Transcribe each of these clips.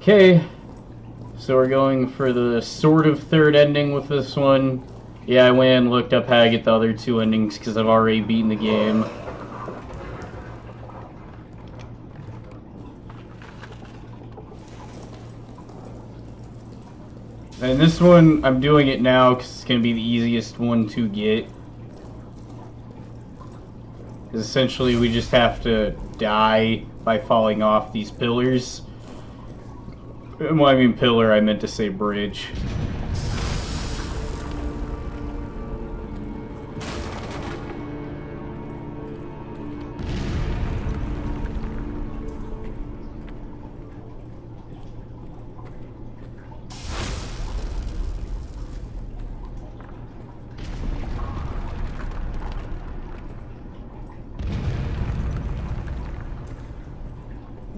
Okay, so we're going for the sort of third ending with this one. Yeah, I went and looked up how to get the other two endings because I've already beaten the game. And this one, I'm doing it now because it's going to be the easiest one to get. Because essentially we just have to die by falling off these pillars. When I mean pillar, I meant to say bridge.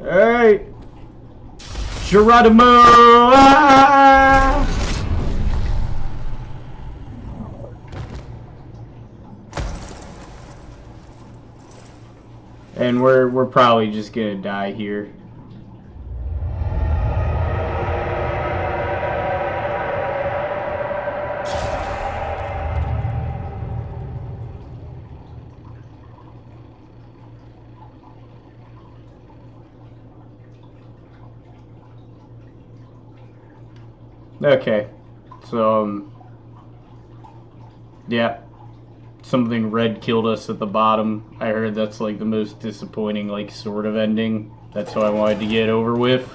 Alright! Geronimo! Ah! And we're probably just gonna die here. Okay, so, yeah, something red killed us at the bottom. I heard that's, like, the most disappointing, like, sort of ending. That's what I wanted to get over with.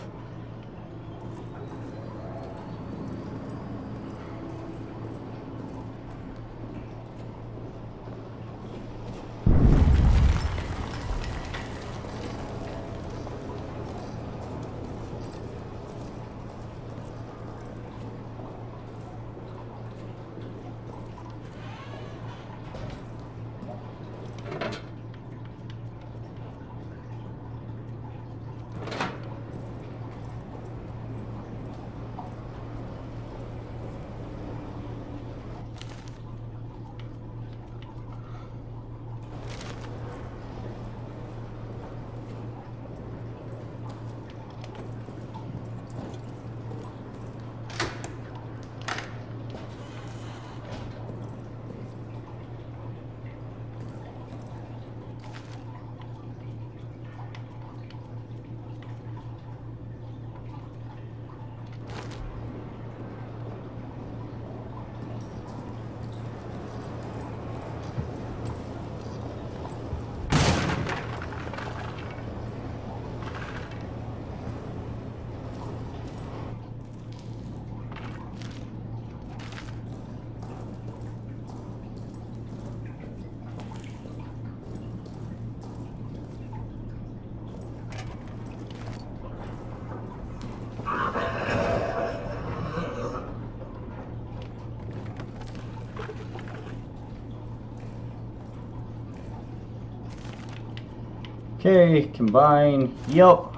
Okay, combine. Yep.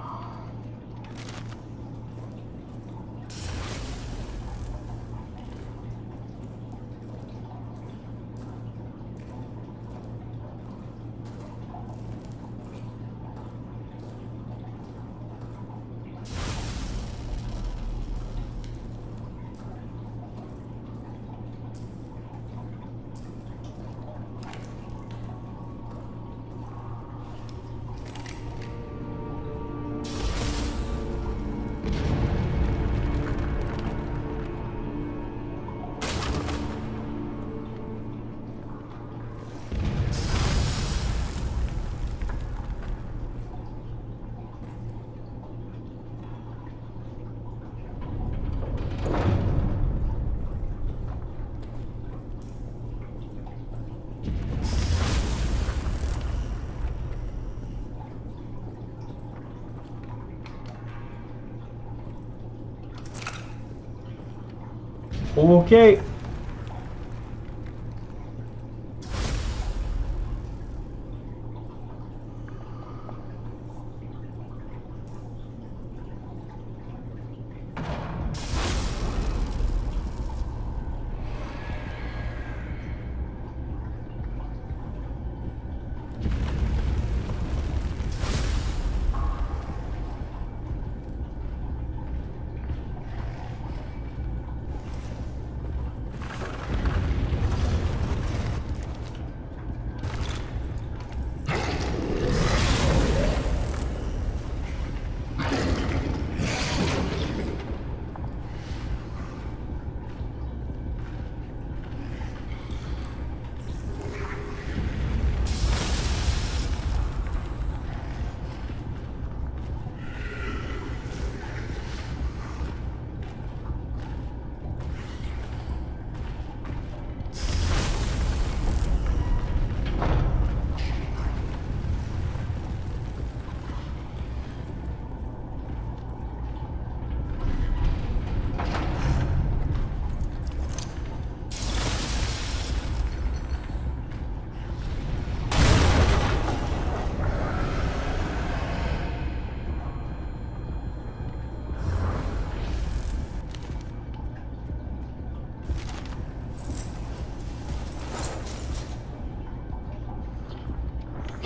Okay.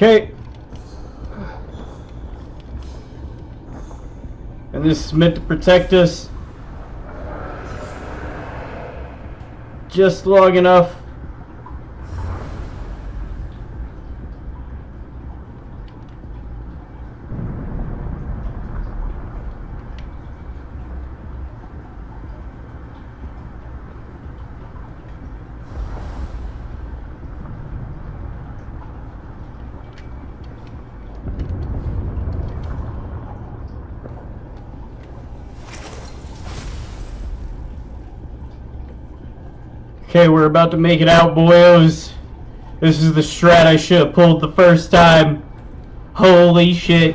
Okay. And this is meant to protect us just long enough. Okay, we're about to make it out, boyos. This is the strat I should have pulled the first time. Holy shit.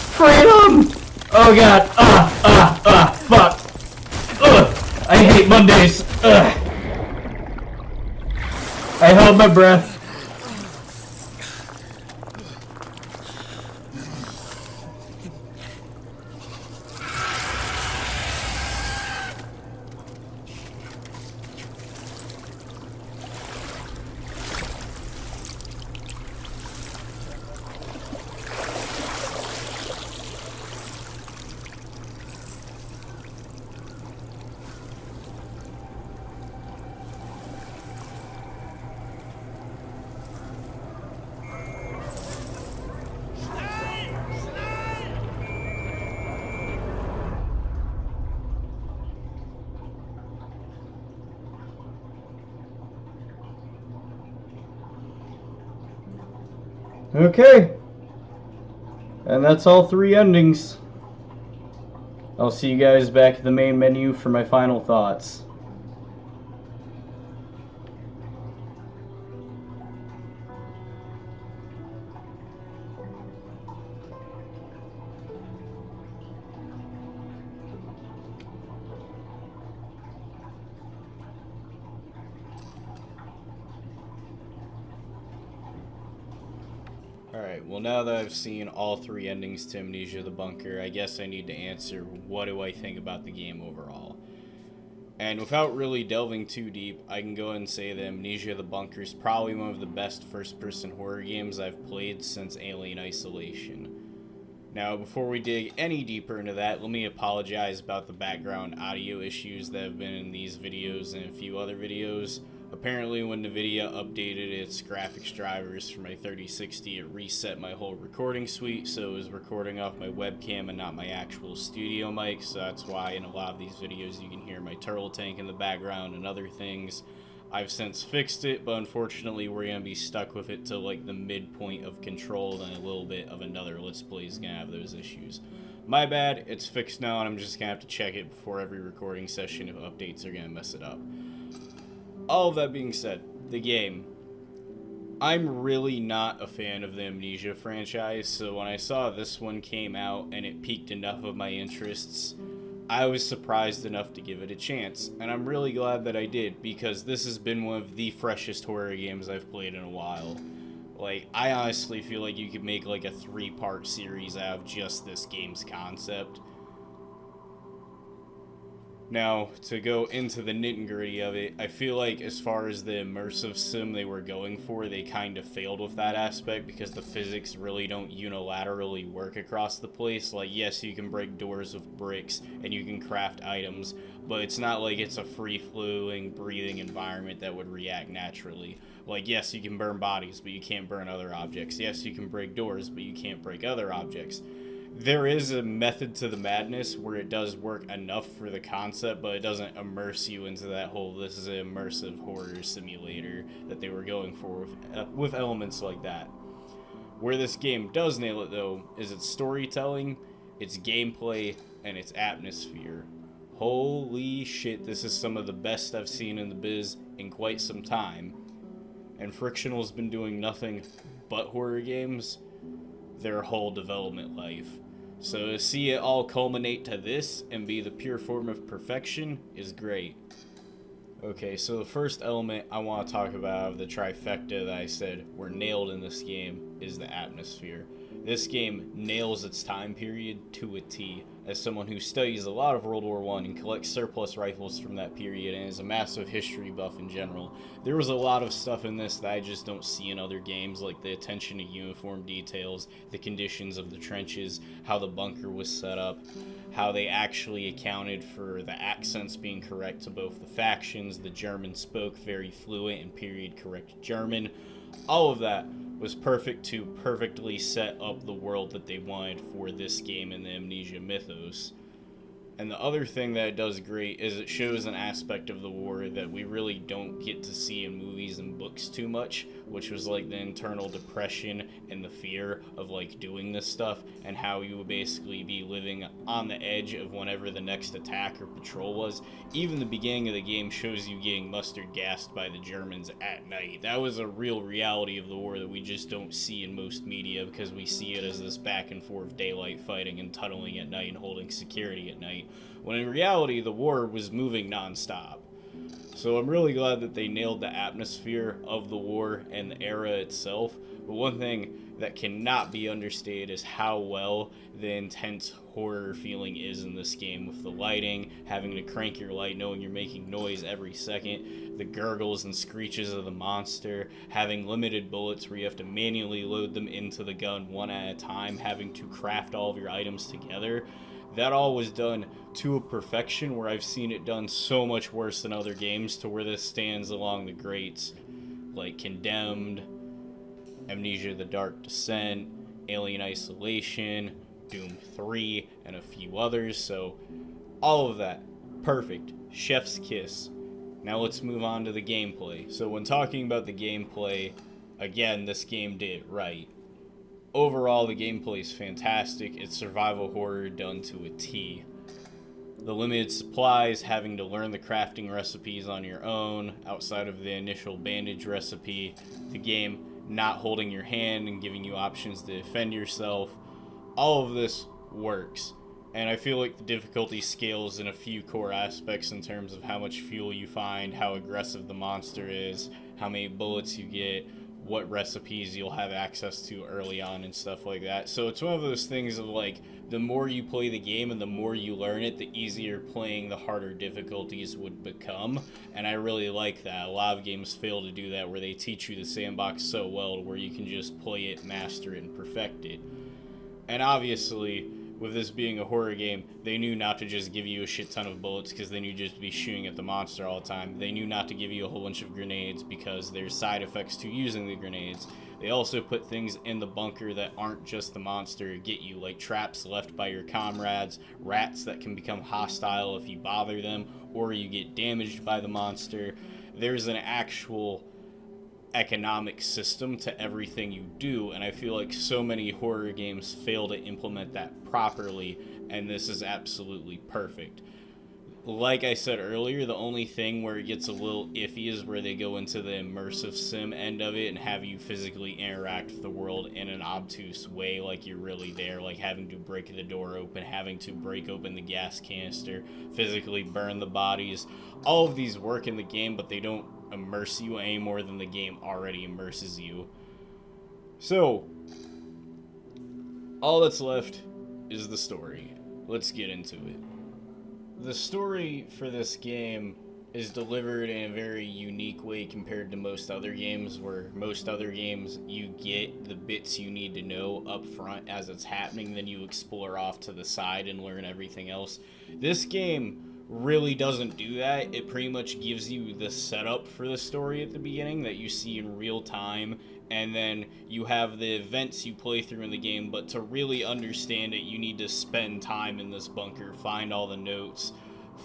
Freedom! Oh god. Fuck. I hate Mondays. I held my breath. Okay. And that's all 3 endings. I'll see you guys back at the main menu for my final thoughts. Alright, well now that I've seen all 3 endings to Amnesia The Bunker, I guess I need to answer what do I think about the game overall. And without really delving too deep, I can go ahead and say that Amnesia The Bunker is probably one of the best first-person horror games I've played since Alien Isolation. Now, before we dig any deeper into that, let me apologize about the background audio issues that have been in these videos and a few other videos. Apparently, when NVIDIA updated its graphics drivers for my 3060, it reset my whole recording suite, so it was recording off my webcam and not my actual studio mic, so that's why in a lot of these videos you can hear my turtle tank in the background and other things. I've since fixed it, but unfortunately we're going to be stuck with it till like the midpoint of Control, and a little bit of another Let's Play is going to have those issues. My bad, it's fixed now, and I'm just going to have to check it before every recording session if updates are going to mess it up. All of that being said, the game. I'm really not a fan of the Amnesia franchise, so when I saw this one came out and it piqued enough of my interests, I was surprised enough to give it a chance, and I'm really glad that I did, because this has been one of the freshest horror games I've played in a while. Like, I honestly feel like you could make like a 3-part series out of just this game's concept. Now, to go into the nitty-gritty of it, I feel like as far as the immersive sim they were going for, they kind of failed with that aspect because the physics really don't unilaterally work across the place. Like, yes, you can break doors with bricks and you can craft items, but it's not like it's a free-flowing, breathing environment that would react naturally. Like, yes, you can burn bodies, but you can't burn other objects. Yes, you can break doors, but you can't break other objects. There is a method to the madness where it does work enough for the concept, but it doesn't immerse you into that whole, this is an immersive horror simulator that they were going for with elements like that. Where this game does nail it, though, is its storytelling, its gameplay, and its atmosphere. Holy shit, this is some of the best I've seen in the biz in quite some time. And Frictional's been doing nothing but horror games their whole development life. So to see it all culminate to this and be the pure form of perfection is great. Okay, so the first element I want to talk about of the trifecta that I said were nailed in this game is the atmosphere. This game nails its time period to a T. As someone who studies a lot of World War I and collects surplus rifles from that period and is a massive history buff in general, there was a lot of stuff in this that I just don't see in other games, like the attention to uniform details, the conditions of the trenches, how the bunker was set up, how they actually accounted for the accents being correct to both the factions. The German spoke very fluent and period correct German. All of that was perfect to perfectly set up the world that they wanted for this game in the Amnesia mythos. And the other thing that it does great is it shows an aspect of the war that we really don't get to see in movies and books too much, which was like the internal depression and the fear of like doing this stuff, and how you would basically be living on the edge of whenever the next attack or patrol was. Even the beginning of the game shows you getting mustard gassed by the Germans at night. That was a real reality of the war that we just don't see in most media, because we see it as this back and forth daylight fighting and tunneling at night and holding security at night, when in reality the war was moving non-stop. So I'm really glad that they nailed the atmosphere of the war and the era itself. But one thing that cannot be understated is how well the intense horror feeling is in this game, with the lighting, having to crank your light knowing you're making noise every second, the gurgles and screeches of the monster, having limited bullets where you have to manually load them into the gun one at a time, having to craft all of your items together. That all was done to a perfection where I've seen it done so much worse than other games, to where this stands along the greats like Condemned, Amnesia The Dark Descent, Alien Isolation, Doom 3, and a few others. So all of that, perfect, chef's kiss. Now let's move on to the gameplay. So when talking about the gameplay, again, this game did it right. Overall, the gameplay is fantastic. It's survival horror done to a T. The limited supplies, having to learn the crafting recipes on your own outside of the initial bandage recipe, the game not holding your hand and giving you options to defend yourself, all of this works. And I feel like the difficulty scales in a few core aspects in terms of how much fuel you find, how aggressive the monster is, how many bullets you get, what recipes you'll have access to early on and stuff like that. So it's one of those things of like, the more you play the game and the more you learn it, the easier playing the harder difficulties would become. And I really like that. A lot of games fail to do that, where they teach you the sandbox so well to where you can just play it, master it, and perfect it. And obviously, with this being a horror game, they knew not to just give you a shit ton of bullets because then you'd just be shooting at the monster all the time. They knew not to give you a whole bunch of grenades because there's side effects to using the grenades. They also put things in the bunker that aren't just the monster get you, like traps left by your comrades, rats that can become hostile if you bother them, or you get damaged by the monster. There's an actual economic system to everything you do, and I feel like so many horror games fail to implement that properly, and this is absolutely perfect. Like I said earlier, the only thing where it gets a little iffy is where they go into the immersive sim end of it and have you physically interact with the world in an obtuse way, like you're really there, like having to break the door open, having to break open the gas canister, physically burn the bodies. All of these work in the game, but they don't immerse you any more than the game already immerses you. So, all that's left is the story. Let's get into it. The story for this game is delivered in a very unique way compared to most other games, where most other games you get the bits you need to know up front as it's happening, then you explore off to the side and learn everything else. This game really doesn't do that. It pretty much gives you the setup for the story at the beginning that you see in real time, and then you have the events you play through in the game, but to really understand it, you need to spend time in this bunker, find all the notes,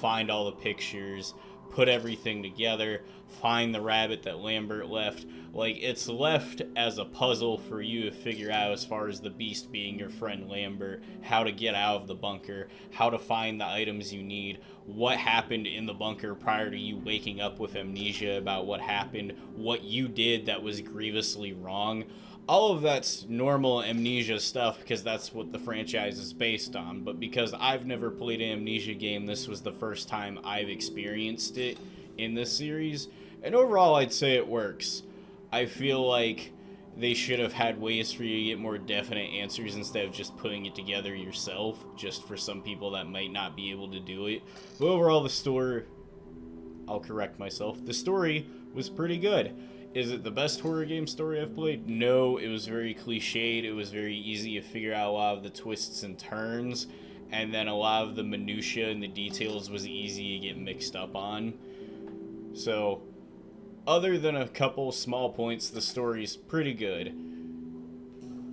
find all the pictures, put everything together, find the rabbit that Lambert left. Like, it's left as a puzzle for you to figure out, as far as the beast being your friend Lambert, how to get out of the bunker, how to find the items you need, what happened in the bunker prior to you waking up with amnesia about what happened, what you did that was grievously wrong. All of that's normal Amnesia stuff because that's what the franchise is based on, but because I've never played an Amnesia game, this was the first time I've experienced it in this series, and overall I'd say it works. I feel like they should have had ways for you to get more definite answers instead of just putting it together yourself, just for some people that might not be able to do it. But overall, the story, I'll correct myself, the story was pretty good. Is it the best horror game story I've played? No, it was very cliched. It was very easy to figure out a lot of the twists and turns, and then a lot of the minutia and the details was easy to get mixed up on. So, other than a couple small points, the story's pretty good.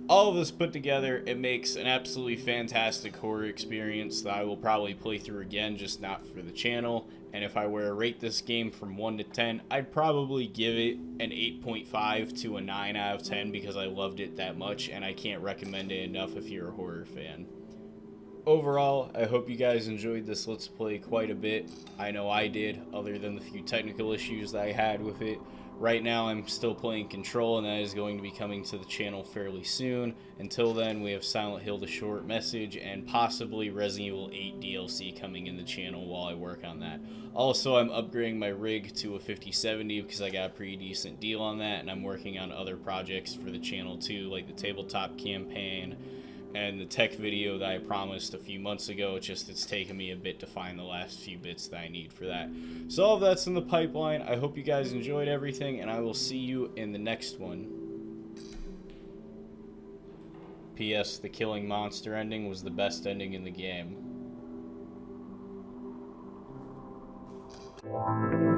All of this put together, it makes an absolutely fantastic horror experience that I will probably play through again, just not for the channel. And if I were to rate this game from 1 to 10, I'd probably give it an 8.5 to a 9 out of 10 because I loved it that much, and I can't recommend it enough if you're a horror fan. Overall, I hope you guys enjoyed this Let's Play quite a bit. I know I did, other than the few technical issues that I had with it. Right now, I'm still playing Control, and that is going to be coming to the channel fairly soon. Until then, we have Silent Hill: The Short Message, and possibly Resident Evil 8 DLC coming in the channel while I work on that. Also, I'm upgrading my rig to a 5070 because I got a pretty decent deal on that, and I'm working on other projects for the channel too, like the tabletop campaign and the tech video that I promised a few months ago. It's taken me a bit to find the last few bits that I need for that. So all of that's in the pipeline. I hope you guys enjoyed everything, and I will see you in the next one. P.S. The killing monster ending was the best ending in the game. Wow.